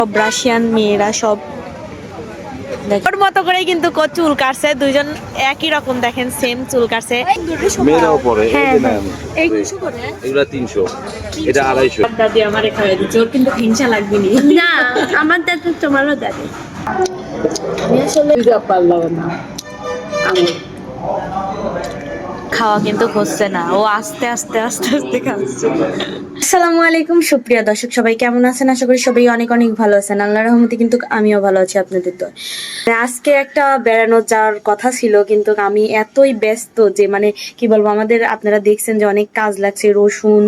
সব রাশিয়ান মেয়েরা সব ওর মতো করেই কিন্তু চুল কাটছে, দুইজন একই রকম দেখেন, সেম চুল কাটছে। মেয়েরাও পরে হ্যাঁ, এই 200 করে, এগুলা 300, এটা 250। দাদি আমারে খাওয়াই দিচ্ছে, ওর কিন্তু হিংসা লাগবে না। আমার দাদু তোমারও দাদি। আমি আসলে পারলাম না, খাওয়া কিন্তু হচ্ছে না, ও আস্তে আস্তে আস্তে আস্তে খাচ্ছে। আসসালামু আলাইকুম সুপ্রিয় দর্শক, সবাই কেমন আছেন? আশা করি সবাই অনেক অনেক ভালো আছেন, আল্লাহর রহমতে কিন্তু আমিও ভালো আছি আপনাদের তো। আজকে একটা বেড়ানো যাওয়ার কথা ছিল, কিন্তু আমি এতই ব্যস্ত যে মানে কি বলবো, আমাদের আপনারা দেখছেন যে অনেক কাজ লাগছে, রসুন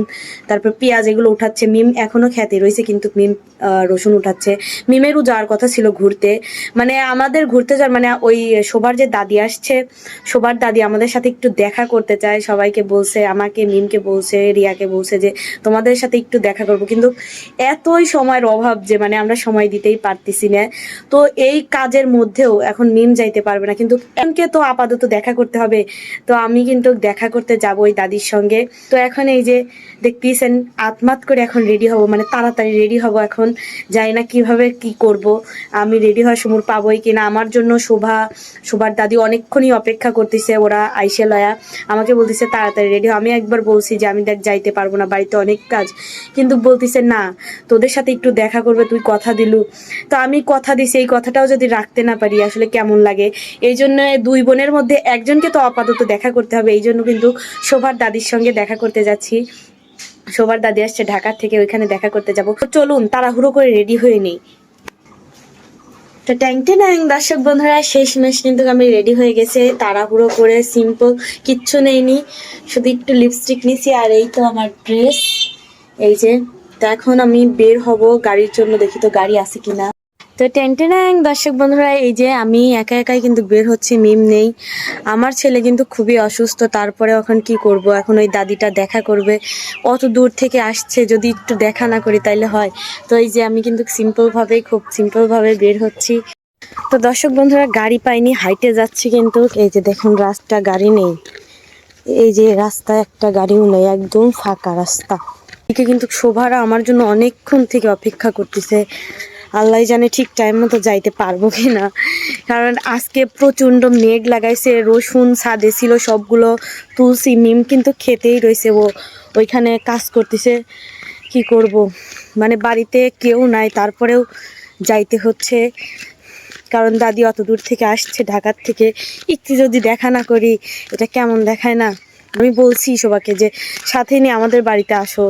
তারপর পেঁয়াজ এগুলো উঠাচ্ছে। মিম এখনো খেতে রয়েছে, কিন্তু মিম রসুন উঠাচ্ছে। মিমেরও যাওয়ার কথা ছিল ঘুরতে, মানে আমাদের ঘুরতে যাওয়ার মানে ওই শোভার যে দাদি আসছে, শোভার দাদি আমাদের সাথে একটু দেখা করতে চায়। সবাইকে বলছে, আমাকে, মিমকে বলছে, রিয়াকে বলছে যে তোমাদের সাথে একটু দেখা করবো, কিন্তু এতই সময়ের অভাব যে মানে আমরা সময় দিতেই পারতেছি না। তো এই কাজের মধ্যেও এখন মিম যাইতে পারবে না, কিন্তু এমকে তো আপাতত দেখা করতে হবে। তো আমি কিন্তু দেখা করতে যাব ওই দাদির সঙ্গে। তো এখন এই যে দেখতেছেন আতমাত করে এখন রেডি হব, মানে তাড়াতাড়ি রেডি হব। এখন জানি না কিভাবে কি করব, আমি রেডি হওয়ার সময় পাবোই কিনা। আমার জন্য শোভার দাদি অনেকক্ষণই অপেক্ষা করতেছে, ওরা আইসে লয়া আমাকে বলতেছে তাড়াতাড়ি রেডি হও। আমি একবার বলছি যে আমি দেখ যাইতে পারবো না, বাড়িতে অনেক কাজ, কিন্তু বলতেছে না তোদের সাথে একটু দেখা করবে, তুই কথা দিলু। তো আমি কথা দিছি, এই কথাটাও যদি রাখতে না পারি আসলে কেমন লাগে। এই জন্য দুই বোনের মধ্যে একজনকে তো আপাতত দেখা করতে হবে, এই জন্য কিন্তু শোভার দাদির সঙ্গে দেখা করতে যাচ্ছি। শোভার দাদি আসছে ঢাকা থেকে, ওইখানে দেখা করতে যাব। চলুন তাড়াহুড়ো করে রেডি হয়ে নেই। তো দর্শক বন্ধুরা, শেষমেশ কিন্তু আমি রেডি হয়ে গেছে, তাড়াহুড়ো করে, সিম্পল কিচ্ছু নেইনি, শুধু একটু লিপস্টিক নিছি, আর এই তো আমার ড্রেস, এই যে। তো এখন আমি বের হব গাড়ির জন্য, দেখি তো গাড়ি আছে কিনা। তো দর্শক বন্ধুরা, এই যে আমি একা একাই কিন্তু বের হচ্ছি, মিম নেই। আমার ছেলে কিন্তু খুবই অসুস্থ, তারপরে এখন কি করব, এখন ওই দাদিটা দেখা করবে, অত দূর থেকে আসছে, যদি একটু দেখা না করি তাইলে হয়। তো এই যে আমি কিন্তু খুব সিম্পল ভাবে বের হচ্ছি। তো দর্শক বন্ধুরা, গাড়ি পাইনি, হাইটে যাচ্ছি, কিন্তু এই যে দেখুন রাস্তা, গাড়ি নেই। এই যে রাস্তায় একটা গাড়িও নেই, একদম ফাঁকা রাস্তা। এদিকে কিন্তু শোভারা আমার জন্য অনেকক্ষণ থেকে অপেক্ষা করতেছে, আল্লাহ জানে ঠিক টাইম মতো যাইতে পারবো কিনা। কারণ আজকে প্রচন্ড মেঘ লাগাইছে, রসুন ছাদে ছিল সবগুলো তুলসি, মিম কিন্তু খেতেই রয়েছে, ও ওইখানে কাজ করতেছে। কি করব, মানে বাড়িতে কেউ নাই, তারপরেও যাইতে হচ্ছে, কারণ দাদি অত দূর থেকে আসছে ঢাকার থেকে, একটু যদি দেখা না করি এটা কেমন দেখায় না। আমি বলছি শোভাকে যে সাথে নিয়ে আমাদের বাড়িতে আসো,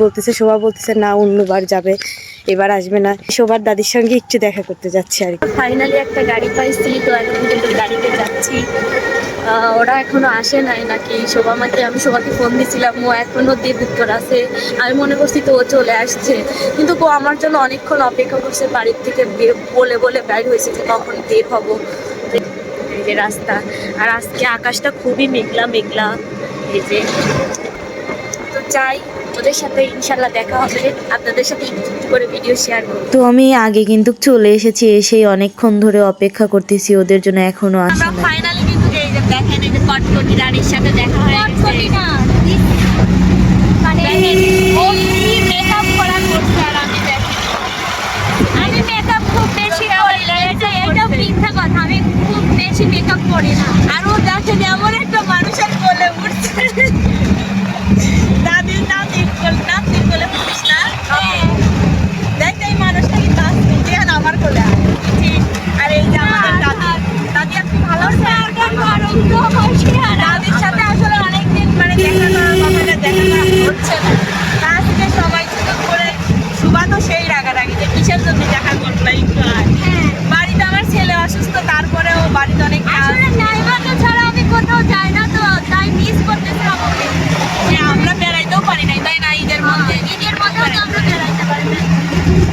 বলতেছে, শোভা বলতেছে না অন্যবার যাবে, এবার আসবে না। শোভার দাদির সঙ্গে একটু দেখা করতে যাচ্ছি আর কি। ফাইনালি একটা গাড়ি পাইছি, তো এখন কিন্তু গাড়িতে যাচ্ছি। ওরা এখনো আসে নাই নাকি, আমি শোভাকে ফোন দিছিলাম, ও এখনো দেব উত্তর আছে। আমি মনে করছি তো ও চলে আসছে, কিন্তু ও আমার জন্য অনেকক্ষণ অপেক্ষা করছে, বাড়ির থেকে বলে বলে বের হয়েছে যে কখন বের হবো। এই যে রাস্তা, আর আজকে আকাশটা খুবই মেঘলা মেঘলা। এই যে, তো চাই ওদের সাথে ইনশাল্লাহ দেখা হবে, আপনাদের সাথে একটু করে ভিডিও শেয়ার করব। তো আমি আগে কিন্তু চলে এসেছি, এসেই অনেকক্ষণ ধরে অপেক্ষা করতেছি ওদের জন্য, এখনো আসে না। ফাইনালি কিন্তু এই যে দেখেন, এই যে কটকটি রানীর সাথে দেখা হয়ে গেছে। মানে ও কি মেকআপ করা করছে, আর আমি দেখেন আমি মেকআপ খুব বেশি করি না, এটা মিথ্যা কথা, আমি খুব বেশি মেকআপ করি না। আর ও দেখেন এমন একটা মানুষের কোলে উঠছে, দাদির নাতির কোলে উঠিস না, দেখ এই মানুষটা কিন্তু আসছে, দেখেন আমার কোলে। আর এই যে আমাদের দাদি আপনি ভালো আছেন? দাদির সাথে আসলে অনেকদিন মানে দেখা করার কথাটা দেখা করা হচ্ছে না, আজকে সবাই শুধু করে সুভা তো সেই রাগারাগি যে কিসের জন্য দেখা করলো একটু। আর বাড়িতে আমার ছেলে অসুস্থ, তারপরেও বাড়িতে অনেক নাইবাকে ছাড়া আমি কোথাও যাই না, তো তাই মিস করতেছি আমাকে। আমরা বেড়াইতেও পারি নাই, তাই না? ঈদের মধ্যে আমরা বেড়াইতে পারি না,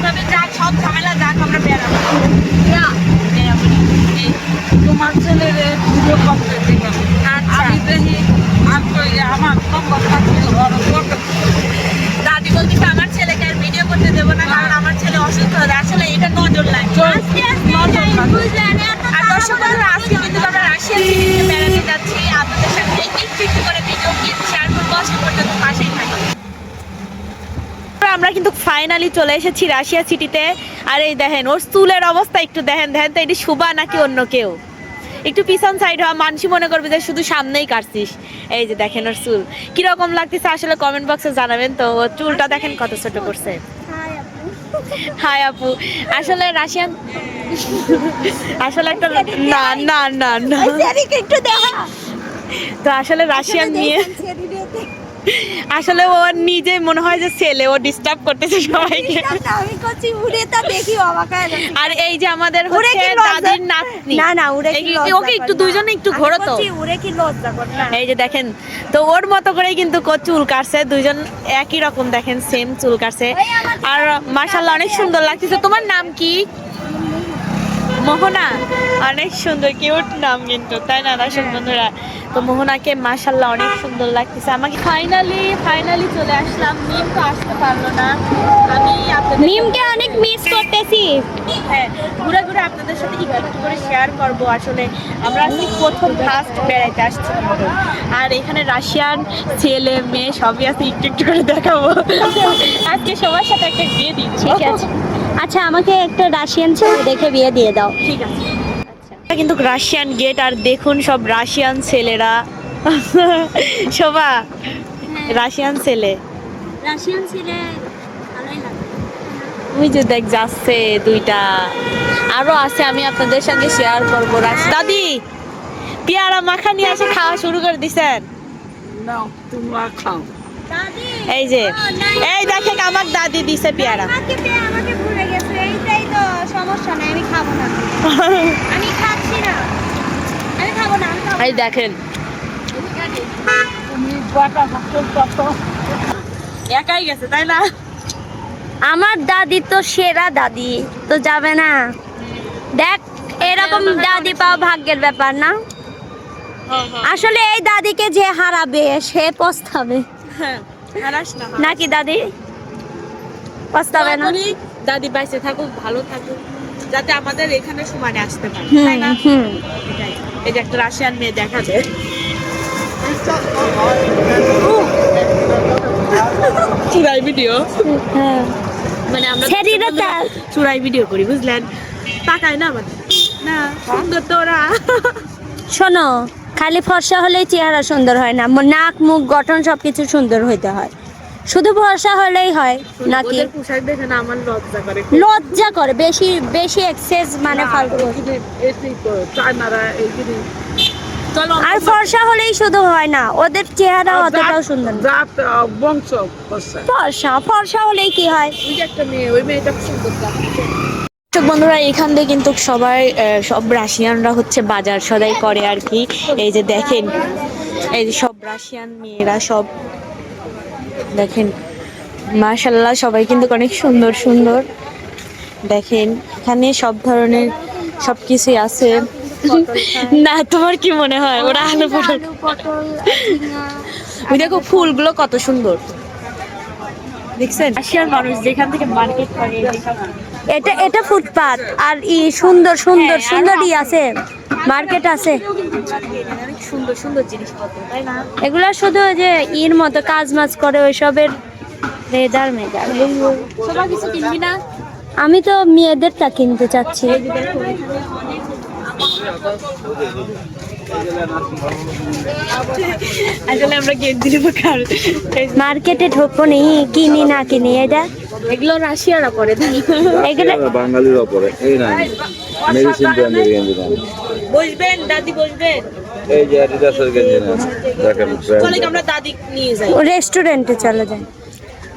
তবে যাক সব ঝামেলা যাক, আমরা বেড়াবো। তোমার ছেলের ভিডিও করতে দেখলাম, আমি দেখি আমার দাদি বলতেছে আমার ছেলেকে আর ভিডিও করতে দেবো না, কারণ আমার ছেলে অসুস্থ হয়ে, আসলে এটা নজর লাগে। আর দর্শক বন্ধুরা, আজকে কিন্তু আমরা রাশিয়ান সিটিতে বেড়াতে যাচ্ছি, আপনাদের সাথে একটু করে ভিডিও শেয়ার করবো, সে পর্যন্ত পাশেই থাকি। আমরা কিন্তু ফাইনালি চলে এসেছি রাশিয়া সিটিতে। আর এই দেখেন ওর চুলের অবস্থা একটু দেখেন দেখেন তো, এটি শুভা নাকি অন্য কেউ? একটু পিছন সাইড হওয়া, মানুষই মনে করবে যে শুধু সামনেই কাটছিস। এই যে দেখেন ওর চুল কিরকম লাগতেছে আসলে কমেন্ট বক্সে জানাবেন। তো ওর চুলটা দেখেন কত ছোট করছে। হাই আপু, আসলে রাশিয়ান আসলে একটা না না না না একটু দেখা তো আসলে রাশিয়ান নিয়ে আসলে ও নিজে মনে হয় যে ছেলে, ও ডিস্টার্ব করতেছে সবাইকে। আমি করছি উড়ে তা দেখি অবাক হয়ে যাচ্ছি। আর এই যে আমাদের উড়ে হচ্ছে কি লজ্জা? দাদির নাতনি। না না উড়ে কি লজ্জা ওকে একটু করে না? দুইজনে একটু আমি ঘোরো তো। বলছি উড়ে কি লজ্জা করে না? এই যে দেখেন তো ওর মতো করেই কিন্তু চুল কাটছে, দুইজন একই রকম দেখেন সেম চুল কাটছে। আর মাশাআল্লাহ অনেক সুন্দর লাগতেছে। তোমার নাম কি? মোহনা, অনেক সুন্দর কিউট নাম কিন্তু, তাই না দর্শক বন্ধুরা? তো মোহনাকে মাশাআল্লাহ অনেক সুন্দর লাগতেছে। আমাকে ফাইনালি চলে আসলাম। মিম তো আসতে পারলো না, আমি আপনাদের মিমকে অনেক মিস করতেছি। হ্যাঁ ঘুরে ঘুরে আপনাদের সাথে একটু করে শেয়ার করব। আসলে আমরা আজকে প্রথম ফার্স্ট বেড়াইতে আসছি আমাদের। আর এখানে রাশিয়ান ছেলে মেয়ে সবই আছে, একটু করে দেখাবো। আজকে সবার সাথে একটা বিয়ে দিন, ঠিক আছে। আচ্ছা আমাকে একটা রাশিয়ান ছেলে দেখে বিয়ে দিয়ে দাও। ঠিক আছে। এটা কিন্তু রাশিয়ান গেট, আর দেখুন সব রাশিয়ান ছেলেরা। শোভা রাশিয়ান ছেলে, রাশিয়ান ছেলে ভালোই লাগে। ওই যে দেখ যাচ্ছে দুইটা, আরো আছে, আমি আপনাদের সঙ্গে শেয়ার করবো। দাদি পেয়ারা মাখা নিয়ে এসে খাওয়া শুরু করে দিছেন। দাদি এই যে এই দেখেন আমার দাদি দিছে পেয়ারা। আমাকে পেয়ে আমাকে ভুলে গেছে, এইটাই তো সমস্যা নাই, আমি খাবো না। আমি খাচ্ছি না, আমি খাবো না, আমি খাবো এই না। দেখেন একাই গেছে তাই না? আমার দাদি তো সেরা দাদি, তো যাবে না? দেখ এরকম দাদি পাওয়া ভাগ্যের ব্যাপার না। আসলে এই দাদিকে যে হারাবে সে পস্তাবে, হ্যাঁ, হারাস না। নাকি দাদি? পস্তাবে না? দাদি বাইসে থাকুক, ভালো থাকুক, যাতে আমাদের এখানে সমানে আসতে পারে, হুম, তাই না? হুম। এটাই। এই যে একটা রাশিয়ান মেয়ে দেখা যায়। চুরাই ভিডিও, হ্যাঁ। মানে আমরা শরীরে তেল। চুরাই ভিডিও করি, বুঝলেন? তাকায় না আমাদের, না সুন্দর তো ওরা। শোনো, খালি ফর্সা হলেই চেহারা সুন্দর হয় না, নাক মুখ গঠন সবকিছু সুন্দর হইতে হয়। শুধু ফর্সা হলেই হয় নাকি? ওদের পোশাক দেখে না আমার লজ্জা করে। লজ্জা করে, বেশি বেশি এক্সেস মানে ফালতু। চলো আর ফর্সা হলেই শুধু হয় না, ওদের চেহারা অতটাও সুন্দর না। ফর্সা হলেই কি হয়? ওই যে একটা মেয়ে, ওই মেয়েটা সুন্দর লাগছে। দর্শক বন্ধুরা এখান থেকে কিন্তু সবাই সব রাশিয়ানরা হচ্ছে বাজার সদাই করে আর কি। এই যে দেখেন এই যে সব রাশিয়ান মেয়েরা সব দেখেন, মাশাআল্লাহ সবাই কিন্তু অনেক সুন্দর সুন্দর। দেখেন এখানে সব ধরনের সবকিছুই আছে। না তোমার কি মনে হয় ওরা আলু পটল? ওই দেখো ফুলগুলো কত সুন্দর, দেখছেন? রাশিয়ান মানুষ যেখান থেকে মার্কেট করে এটা এটা ফুটপাত, আর সুন্দর সুন্দর সুন্দর আছে, মার্কেট আছে। অনেক সুন্দর সুন্দর জিনিসপত্র, তাই না? এগুলা শুধু যে ইর মতো কাজ মাজ করে ওইসবের মেয়েদার। সবাই কিছু কিনবি না? আমি তো মেয়েদেরটা কিনতে চাচ্ছি। আসলে আমরা গেঞ্জি নেবো কার, মার্কেটে ঢুকবো নি, কিনি না কিনি এটা। এগুলো রাশিয়ারা পরে, এগুলো বাঙালির ওপরে এই না মেডিসিন ব্র্যান্ডের গেঞ্জি না। বসবেন দাদি বসবেন। এই যে অ্যাডিডাসের গেঞ্জি না, দেখেন চলে আমরা দাদি নিয়ে যাই। রেস্টুরেন্টে চলে যায়।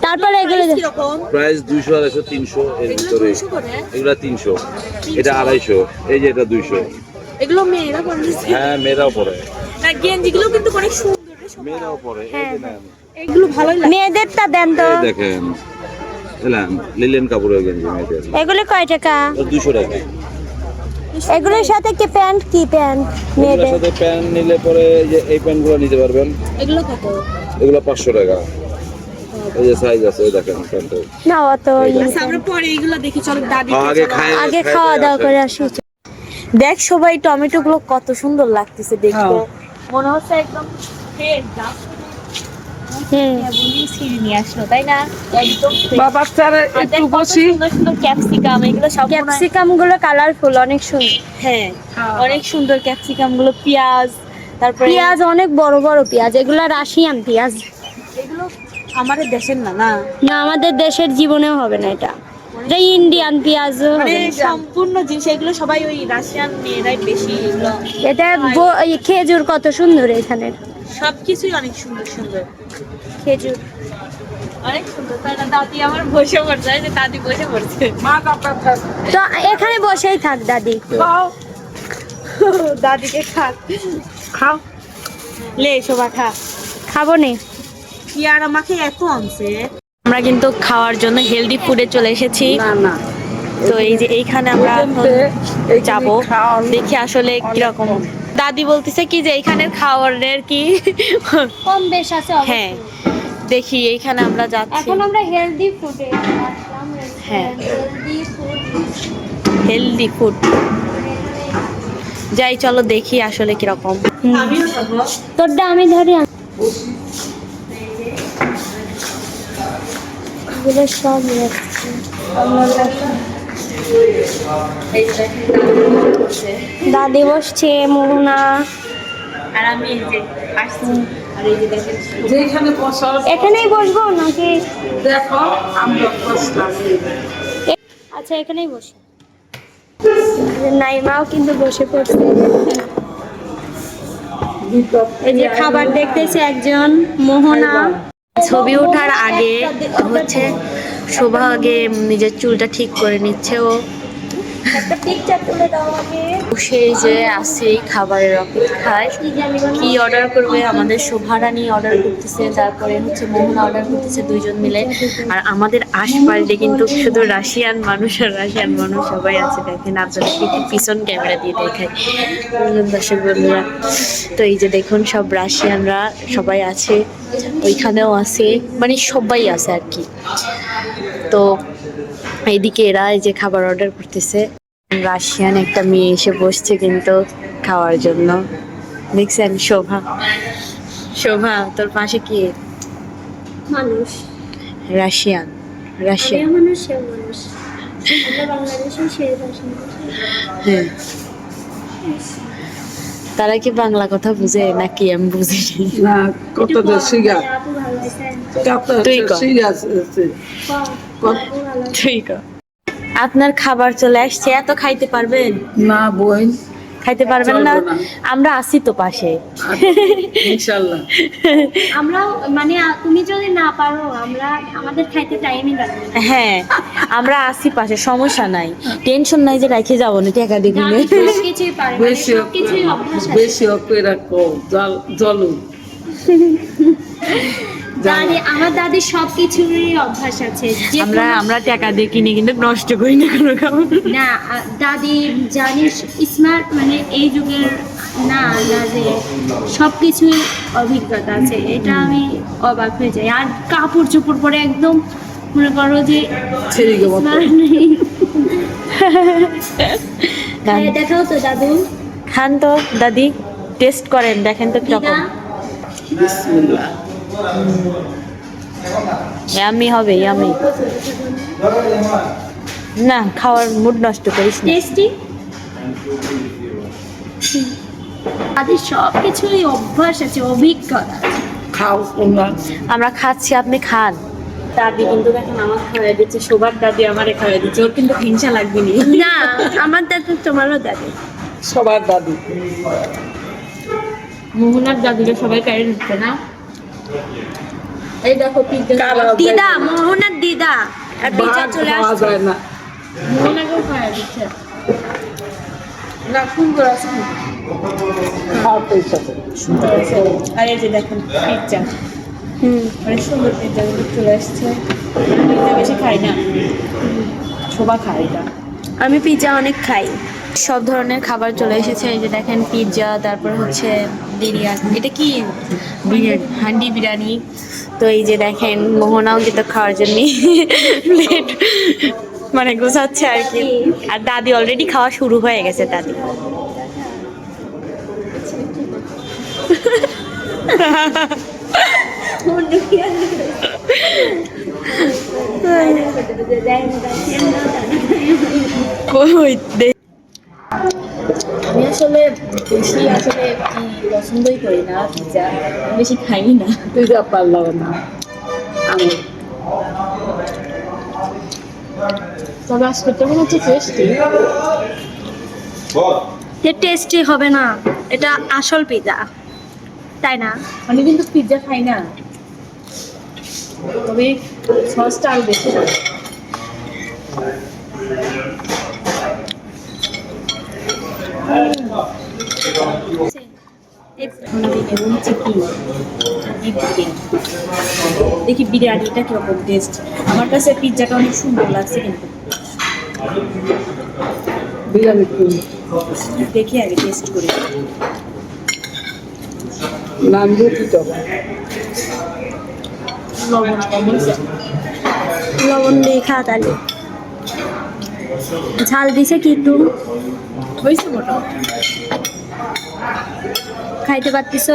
তারপরে এগুলো কিরকম? প্রাইস 200 250 300 এর ভিতরে। 200 করে? এগুলা 300, এটা 250, এই যে এটা 200। এগুলো মেয়েরা পরে? হ্যাঁ মেয়েরাও পরে, না গেঞ্জিগুলো কিন্তু অনেক সুন্দর রে সব। মেয়েরাও পরে। এই যে নেন, এগুলো ভালোই লাগে। মেয়েদেরটা দেন তো। এই দেখেন এলাম লিলেন কাপড়ের গেঞ্জি মেয়েদের, এগুলো কয় টাকা? 200 টাকা। এগুলোর সাথে কি প্যান্ট? কি প্যান্ট এগুলোর মেয়েদের? সাথে প্যান্ট নিলে পরে এই যে এই প্যান্টগুলো নিতে পারবেন, এগুলো কত? এগুলো 500 টাকা। এই যে সাইজ আছে, এই দেখেন প্যান্টের। না অত আচ্ছা আমরা পরে এগুলো দেখি, চলো দাদি আগে খাওয়া দাওয়া করে আসি। দেখ সবাই টমেটো গুলো কত সুন্দর লাগতেছে দেখতে, মনে হচ্ছে একদম ফ্রেশ। হুম। কেবলই ছিঁড়ে নিয়ে আসলো, তাই না? একদম বাবা স্যারে একটু বসি। সুন্দর সুন্দর ক্যাপসিকাম, এগুলো সব মনে হয়- ক্যাপসিকাম গুলো কালারফুল, অনেক সুন্দর। হ্যাঁ, অনেক সুন্দর ক্যাপসিকাম গুলো, পেঁয়াজ, তারপরে পেঁয়াজ অনেক বড় বড় পেঁয়াজ, এগুলো রাশিয়ান পেঁয়াজ। এগুলো আমাদের দেশের না, না না, আমাদের দেশের জীবনেও হবে না এটা, এটা ইন্ডিয়ান পেঁয়াজ মানে হবে না। সম্পূর্ণ জিনিস এগুলো সবাই ওই রাশিয়ান মেয়েরাই বেশি এগুলো। এটা এই খেজুর কত সুন্দর এখানে, সবকিছুই অনেক সুন্দর সুন্দর, খেজুর। অনেক সুন্দর। তাই না? দাদি আমার বসে পড়ছে, এই যে দাদি বসে পড়ছে। তো এখানে বসেই থাক দাদি। দাদিকে খাক, খাও, লে শোভা খা। খাবো নে। কি আর আমাকে এত আনছে। আমরা কিন্তু খাওয়ার জন্য হেলদি ফুডে চলে এসেছি। না না, তো এই যে এইখানে আমরা এখন যাবো, দেখি আসলে কিরকম। দাদি বলতেছে কি যে এইখানের খাওয়ারের কি কম বেশ আছে হ্যাঁ, দেখি এইখানে আমরা যাচ্ছি। এখন আমরা হেলদি ফুডে আসলাম। হ্যাঁ। Healthy food. হেলদি ফুড যাই, চলো দেখি আসলে কিরকম। তোরটা আমি ধরি। এগুলো সব দাদি বসছে, মোহনা। আর আমি এই যে আসছি, আর এই যে দেখেন যেখানে বসার এখানেই বসবো নাকি? দেখো আমরা বসলাম। আচ্ছা, এখানেই বসে। নাইমাও কিন্তু বসে পড়ছে। এই যে খাবার দেখতেছে একজন, মোহনা। ছবি ওঠার আগে হচ্ছে শোভা আগে নিজের চুলটা ঠিক করে নিচ্ছে। ও একটা পিকচার তুলে দাও আগে। বসে যে আসছে খাবারের অপেক্ষায়, কি অর্ডার করবে। আমাদের শোভারানী অর্ডার করতেছে, তারপরে হচ্ছে মোহনা অর্ডার করতেছে, দুইজন মিলে। আর আমাদের আশপাশে কিন্তু শুধু রাশিয়ান মানুষ আর রাশিয়ান মানুষ সবাই আছে, দেখেন আপনাদেরকে একটু পিছন ক্যামেরা দিয়ে দেখায় দর্শক বন্ধুরা। তো এই যে দেখুন সব রাশিয়ানরা সবাই আছে, ওইখানেও আছে, মানে সবাই আছে আর কি। তো এইদিকে এরা এই যে খাবার অর্ডার করতেছে। রাশিয়ান একটা মেয়ে এসে বসছে কিন্তু খাওয়ার জন্য, দেখছেন? শোভা, শোভা তোর পাশে কি? মানুষ, রাশিয়ান, রাশিয়ান। আমিও মানুষ, সেও মানুষ। আমরা বাংলাদেশে সেই ভাষা। হ্যাঁ, তারা কি বাংলা কথা বুঝে নাকি আমি বুঝিনি? না কতটা শিগা আপু ভালো আছেন? তুই কর। শিগা ঠিক আছে। আপনার খাবার চলে আসছে, এত খাইতে পারবেন? না বোন, খাইতে পারবেন না? চলবে না। আমরা আছি তো পাশে। ইনশাআল্লাহ। আমরাও মানে তুমি যদি না পারো, আমরা আমাদের খাইতে টাইমই লাগবে না। হ্যাঁ, আমরা আছি পাশে, সমস্যা নাই, টেনশন নাই যে রেখে যাবো না টাকা দেখি দাদি সবকিছুই পারে, মানে বেশি সবকিছুই অভ্যাস আছে। বেশি করে রাখো জলু। দাদি, আমার দাদির সবকিছুরই অভ্যাস আছে। যে আমরা টাকা দিয়ে কিনে কিন্তু নষ্ট করি না কোনো খাবার। না, দাদি জানিস স্মার্ট, মানে এই যুগের না, না যে সবকিছুই অভিজ্ঞতা আছে, এটা আমি অবাক হয়ে যাই। আর কাপড় চোপড় পরে একদম মনে করো যে ছেড়ে গেবো smart নেই। খাইয়ে দেখাও তো দাদু। খান তো দাদি, টেস্ট করেন, দেখেন তো দিদা, কিরকম। বিসমিল্লাহ। ইয়ামি হবে, ইয়ামি। না, খাওয়ার মুড নষ্ট করিস না। টেস্টি। দাদির সবকিছুই অভ্যাস আছে, অভিজ্ঞতা আছে। খাও তোমরা। আমরা খাচ্ছি, আপনি খান। দাদি কিন্তু দেখেন আমার খাওয়াই দিচ্ছে, শোভার দাদি আমারে খাওয়াই দিচ্ছে, ওর কিন্তু হিংসা লাগবে নি। না, আমার দাদু তোমারও দাদি। সবার দাদু। মোহনার দাদিরা সবাই খাইয়ে দিচ্ছে না। এই দেখো পিজ্জা, কারা দিদা, মোহনার দিদা। আর পিজা ভাত চলে খাওয়া আসছে। যায় না। মোহনাকেও খাইয়ে দিচ্ছে। না, সুন্দর আছে। খাওয়ার পয়সা আছে। আর এই যে দেখেন পিজ্জা, হুম। অনেক সুন্দর পিজ্জা কিন্তু চলে আসছে। পিজ্জা বেশি খাই না, শোভা খাই না। আমি পিজা অনেক খাই। সব ধরনের খাবার চলে এসেছে। এই যে দেখেন পিৎজা, তারপর হচ্ছে বিরিয়ানি, এটা কি বিরিয়ানি, হান্ডি বিরিয়ানি। তো এই যে দেখেন মোহনাও কিন্তু খাওয়ার জন্য প্লেট মানে গোছাচ্ছে আর কি। আর দাদি অলরেডি খাওয়া শুরু হয়ে গেছে। দাদি ওই আমি আসলে বেশি আসলে পছন্দই করি না পিৎজা, বেশি খাই না। পিজা পারলাম না আমি। তবে আজকে তো মনে হচ্ছে টেস্টি। টেস্টি হবে না, এটা আসল পিজা, তাই না? আমি কিন্তু পিৎজা খাই না, তবে সসটা আরো বেশি লাগে। দেখি বিরিয়ানিটা কিরকম টেস্ট। আমার কাছে পিৎজাটা অনেক সুন্দর লাগছে, কিন্তু বিরিয়ানি দেখি আগে টেস্ট করি। নান রুটি তো লবণ কম হয়েছে। লবণ দিয়ে খা তাহলে। ঝাল দিছে কি একটু? হয়েছে মোটামুটি। খাইতে পারতিস?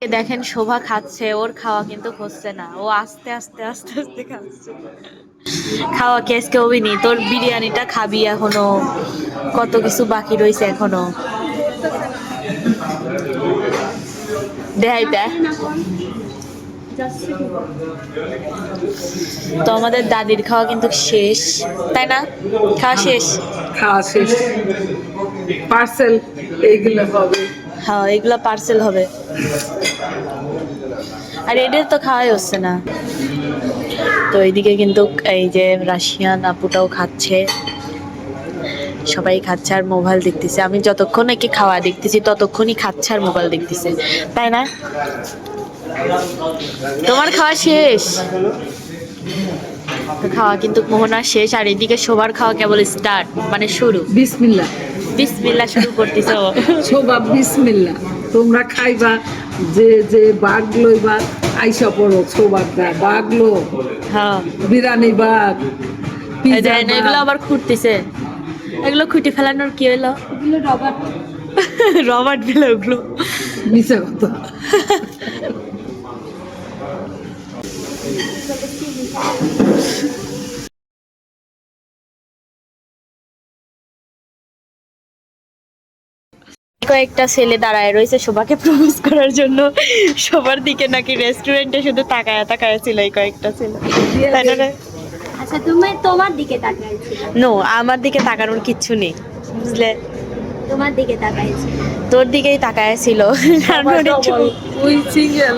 দেখেন শোভা খাচ্ছে, ওর খাওয়া কিন্তু হচ্ছে না, ও আস্তে আস্তে আস্তে আস্তে খাচ্ছে। খাওয়া কি আজকে হবি নি? তোর বিরিয়ানিটা খাবি এখনো, কত কিছু বাকি রয়েছে এখনো। দেখাইতে তো আমাদের দাদির খাওয়া কিন্তু শেষ, তাই না? খাওয়া শেষ। খাওয়া শেষ, পার্সেল এইগুলো হবে। হ্যাঁ, এগুলো পার্সেল হবে, আর এদের তো খাওয়াই হচ্ছে না। তো এইদিকে কিন্তু এই যে রাশিয়ান আপুটাও খাচ্ছে, সবাই খাচ্ছে আর মোবাইল দেখতেছে। আমি যতক্ষণ একে খাওয়া দেখতেছি ততক্ষণই খাচ্ছে আর মোবাইল দেখতেছে, তাই না? তোমার খাওয়া শেষ? তো খাওয়া কিন্তু মোহনার শেষ, আর এদিকে সবার খাওয়া কেবল স্টার্ট, মানে শুরু। বিসমিল্লাহ, বিসমিল্লাহ শুরু করতেছে ও। সবাব বিসমিল্লাহ। তোমরা খাইবা, যে যে বাঘ লইবা আইসা পড়ো। সবাবটা বাঘলো, হ্যাঁ, বিরিয়ানি বাঘ, এই পিজা দেখেন এগুলো আবার খুঁটতেছে। এগুলো খুঁটে ফেলানোর কি হলো? এগুলো রবার্ট। রবার্ট দিলে ওগুলো। মিশা কথা। কয়েকটা ছেলে দাঁড়ায় রয়েছে শোভাকে প্রপোজ করার জন্য। সবার দিকে নাকি রেস্টুরেন্টে শুধু তাকায় তাকায় ছিল এই কয়েকটা ছেলে, তাই না রে? আচ্ছা, তুমি তোমার দিকে তাকাইছি। নো, আমার দিকে তাকানোর কিচ্ছু নেই, বুঝলে? তোমার দিকে তাকাইছি। তোর দিকেই তাকায় ছিল। ওই সিঙ্গেল।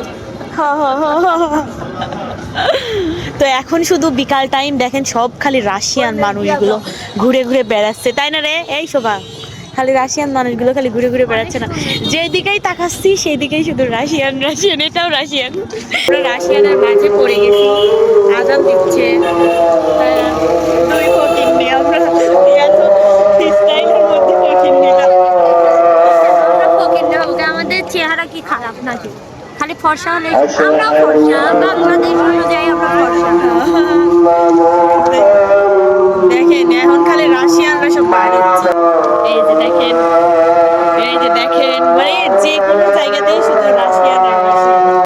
তো এখন শুধু বিকাল টাইম, দেখেন সব খালি রাশিয়ান মানুষগুলো ঘুরে ঘুরে বেড়াচ্ছে, তাই না রে? এই শোভা, খালি রাশিয়ান মানুষগুলো খালি ঘুরে ঘুরে বেড়াচ্ছে না? যেদিকেই তাকাচ্ছি সেই দিকেই শুধু রাশিয়ান রাশিয়ান, এটাও রাশিয়ান। আমরা রাশিয়ানের মাঝে পড়ে গেছি, আজান দিচ্ছে। দুই ফকির নিয়ে আমরা এত স্টাইলের মধ্যে ফকির নিলাম। আমরা ফকির না হোক, আমাদের চেহারা কি খারাপ নাকি? খালি ফর্সা হলে আমরাও ফর্সা, বাংলাদেশ অনুযায়ী আমরা